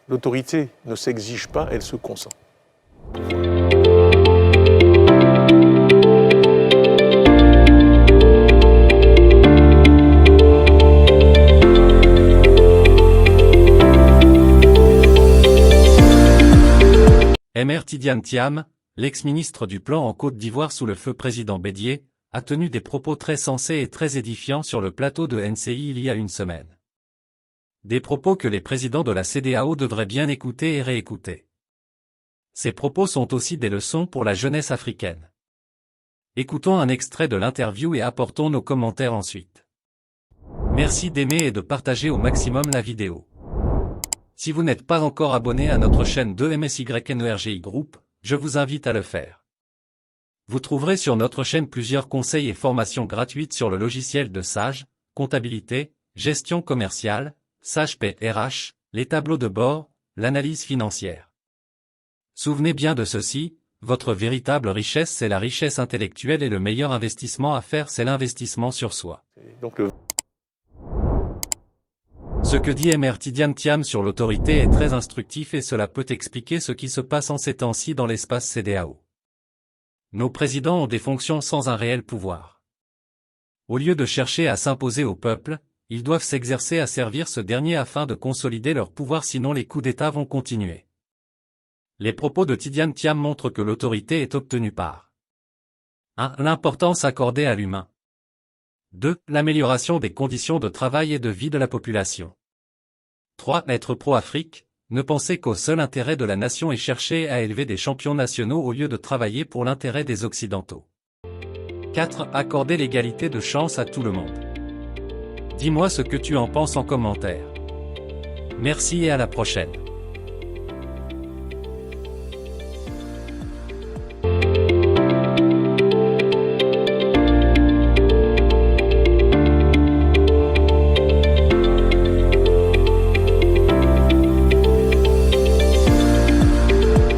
l'autorité ne s'exige pas, elle se consent. Mr Tidiane Thiam, l'ex-ministre du Plan en Côte d'Ivoire sous le feu président Bédié, a tenu des propos très sensés et très édifiants sur le plateau de NCI il y a une semaine. Des propos que les présidents de la CEDEAO devraient bien écouter et réécouter. Ces propos sont aussi des leçons pour la jeunesse africaine. Écoutons un extrait de l'interview et apportons nos commentaires ensuite. Merci d'aimer et de partager au maximum la vidéo. Si vous n'êtes pas encore abonné à notre chaîne 2MSYNERGI Group, je vous invite à le faire. Vous trouverez sur notre chaîne plusieurs conseils et formations gratuites sur le logiciel de Sage, comptabilité, gestion commerciale, Sage RH, les tableaux de bord, l'analyse financière. Souvenez bien de ceci, votre véritable richesse c'est la richesse intellectuelle et le meilleur investissement à faire c'est l'investissement sur soi. Ce que dit Mr Tidiane Thiam sur l'autorité est très instructif et cela peut expliquer ce qui se passe en ces temps-ci dans l'espace CEDEAO. Nos présidents ont des fonctions sans un réel pouvoir. Au lieu de chercher à s'imposer au peuple, ils doivent s'exercer à servir ce dernier afin de consolider leur pouvoir sinon les coups d'État vont continuer. Les propos de Tidiane Thiam montrent que l'autorité est obtenue par 1. L'importance accordée à l'humain. 2. L'amélioration des conditions de travail et de vie de la population. 3. Être pro-Afrique, ne penser qu'au seul intérêt de la nation et chercher à élever des champions nationaux au lieu de travailler pour l'intérêt des Occidentaux. 4. Accorder l'égalité de chance à tout le monde. Dis-moi ce que tu en penses en commentaire. Merci et à la prochaine.